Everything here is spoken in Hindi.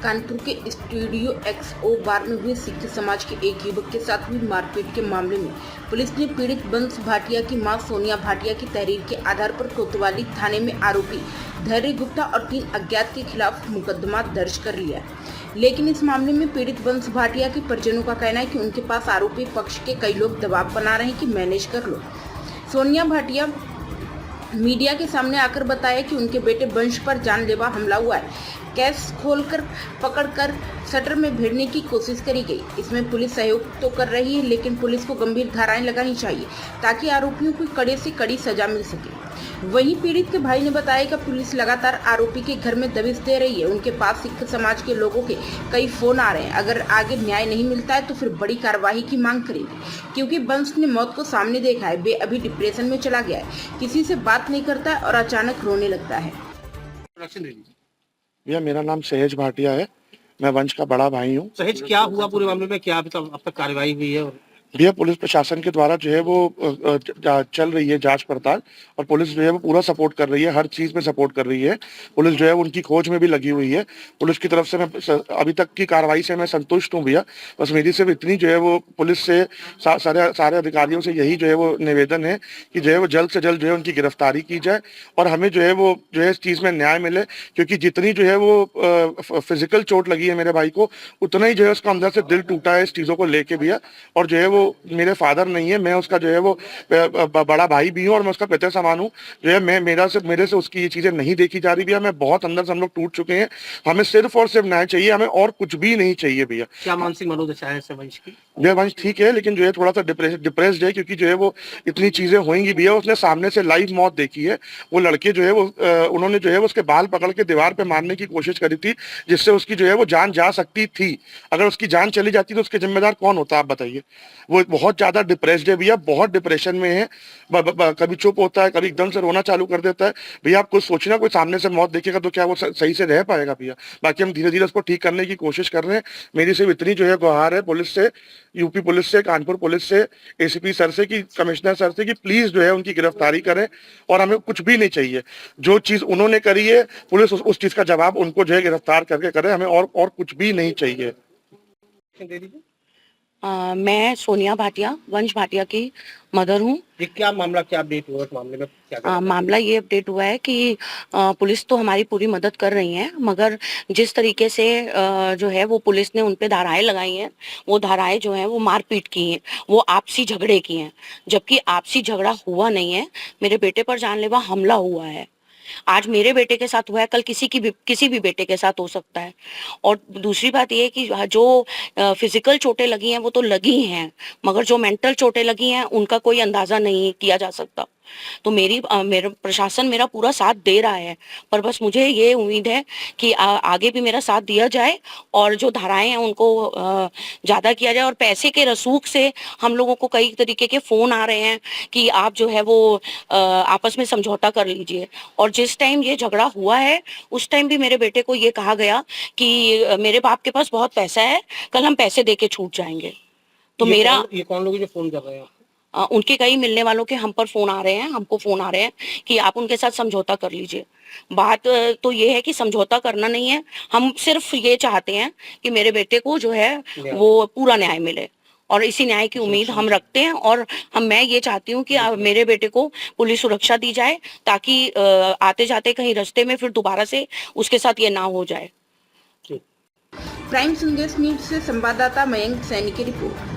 कानपुर के स्टूडियो XO बार में हुए सिख समाज के एक युवक के साथ हुई मारपीट के मामले में पुलिस ने पीड़ित बंस भाटिया की मां सोनिया भाटिया की तहरीर के आधार पर कोतवाली थाने में आरोपी धैर्य गुप्ता और 3 अज्ञात के खिलाफ मुकदमा दर्ज कर लिया है। लेकिन इस मामले में पीड़ित बंस भाटिया के परिजनों का कहना है कि उनके पास आरोपी पक्ष के कई लोग दबाव बना रहे हैं कि मैनेज कर लो। सोनिया भाटिया मीडिया के सामने आकर बताया कि उनके बेटे वंश पर जानलेवा हमला हुआ है। कैश खोलकर पकड़कर शटर में भिड़ने की कोशिश करी गई। इसमें पुलिस सहयोग तो कर रही है, लेकिन पुलिस को गंभीर धाराएं लगानी चाहिए ताकि आरोपियों को कड़े से कड़ी सजा मिल सके। वहीं पीड़ित के भाई ने बताया कि पुलिस लगातार आरोपी के घर में दबिश दे रही है। उनके पास सिख समाज के लोगों के कई फोन आ रहे हैं। अगर आगे न्याय नहीं मिलता है तो फिर बड़ी कार्रवाई की मांग करेंगे, क्योंकि बंस ने मौत को सामने देखा है। वे अभी डिप्रेशन में चला गया है, किसी से बात नहीं करता है और अचानक रोने लगता है। भैया मेरा नाम सहज भाटिया है, मैं वंश का बड़ा भाई हूँ। सहज, क्या हुआ पूरे मामले में, क्या अभी तक अब तक कार्रवाई हुई है? भैया पुलिस प्रशासन के द्वारा जो है वो चल रही है जांच पड़ताल, और पुलिस जो है वो पूरा सपोर्ट कर रही है, हर चीज में सपोर्ट कर रही है। पुलिस जो है उनकी खोज में भी लगी हुई है। पुलिस की तरफ से मैं अभी तक की कार्रवाई से मैं संतुष्ट हूँ भैया। बस मेरी सिर्फ इतनी जो है वो पुलिस से सारे अधिकारियों से यही जो है वो निवेदन है कि जो है वो जल्द से जल्द जो है उनकी गिरफ्तारी की जाए और हमें जो है वो जो है इस चीज में न्याय मिले, क्योंकि जितनी जो है वो फिजिकल चोट लगी है मेरे भाई को, उतना ही जो है उसका अंदर से दिल टूटा है इस चीजों को लेके भैया। और जो है वो मेरे फादर नहीं है, मैं उसका जो है वो बड़ा भाई भी हूँ और मैं उसका पिता समान हूँ। जो है मेरे से उसकी ये चीजें नहीं देखी जा रही भैया। मैं बहुत अंदर से हम लोग टूट चुके हैं। हमें सिर्फ और सिर्फ न्याय चाहिए, हमें और कुछ भी नहीं चाहिए भैया। क्या मानसिक मनोदशा है वंश की? भैया वंश ठीक है, लेकिन जो है थोड़ा सा डिप्रेस्ड है, क्योंकि जो है वो इतनी चीजें होंगी भैया। उसने सामने से लाइव मौत देखी है। वो लड़के जो है वो उन्होंने जो है उसके बाल पकड़ के दीवार पे मारने की कोशिश करी थी, जिससे उसकी जो है वो जान जा सकती थी। अगर उसकी जान चली जाती तो उसके जिम्मेदार कौन होता, आप बताइए। वो बहुत ज्यादा डिप्रेस्ड है भैया, बहुत डिप्रेशन में है। कभी चुप होता है, कभी एकदम से रोना चालू कर देता है। भैया आप कुछ सोचना, कोई सामने से मौत देखेगा तो क्या वो सही से रह पाएगा भैया? बाकी हम धीरे धीरे उसको ठीक करने की कोशिश कर रहे हैं। मेरी सिर्फ इतनी जो है गुहार है पुलिस से, यूपी पुलिस से, कानपुर पुलिस से, एसीपी सर से, कि कमिश्नर सर से, कि प्लीज जो है उनकी गिरफ्तारी करें। और हमें कुछ भी नहीं चाहिए, जो चीज उन्होंने करी है पुलिस उस चीज का जवाब उनको जो है गिरफ्तार करके करे। हमें और कुछ भी नहीं चाहिए। मैं सोनिया भाटिया, वंश भाटिया की मदर हूँ। ये क्या मामला, क्या अपडेट हुआ इस मामले में? क्या मामला ये अपडेट हुआ है कि पुलिस तो हमारी पूरी मदद कर रही है, मगर जिस तरीके से जो है वो पुलिस ने उन पे धाराएं लगाई हैं, वो धाराएं जो हैं वो मारपीट की हैं, वो आपसी झगड़े की हैं, जबकि आपसी झगड़ा हुआ नहीं है। मेरे बेटे पर जानलेवा हमला हुआ है। आज मेरे बेटे के साथ हुआ है, कल किसी भी बेटे के साथ हो सकता है। और दूसरी बात यह है कि जो फिजिकल चोटें लगी हैं वो तो लगी हैं, मगर जो मेंटल चोटें लगी हैं उनका कोई अंदाजा नहीं किया जा सकता। तो मेरा प्रशासन मेरा पूरा साथ दे रहा है, पर बस मुझे ये उम्मीद है कि आगे भी मेरा साथ दिया जाए और जो धाराएं हैं उनको ज़्यादा किया जाए। और पैसे के रसूख से हम लोगों को कई तरीके के फ़ोन आ रहे हैं कि आप जो है वो आपस में समझौता कर लीजिए। और जिस टाइम ये झगड़ा हुआ है उस टाइम भी मेरे बेटे को ये कहा गया कि मेरे बाप के पास बहुत पैसा है, कल हम पैसे दे के छूट जाएंगे। तो ये कौन लोग जो फोन कर रहे हैं? उनके कई मिलने वालों के हम पर फोन आ रहे हैं, हमको फोन आ रहे हैं कि आप उनके साथ समझौता कर लीजिए। बात तो ये है कि समझौता करना नहीं है, हम सिर्फ ये चाहते हैं कि मेरे बेटे को जो है वो पूरा न्याय मिले, और इसी न्याय की उम्मीद हम रखते हैं। और मैं ये चाहती हूँ कि मेरे बेटे को पुलिस सुरक्षा दी जाए, ताकि आते जाते कहीं रास्ते में फिर दोबारा से उसके साथ ये ना हो जाए। प्राइम संदेश न्यूज से संवाददाता मयंक सैनी की रिपोर्ट।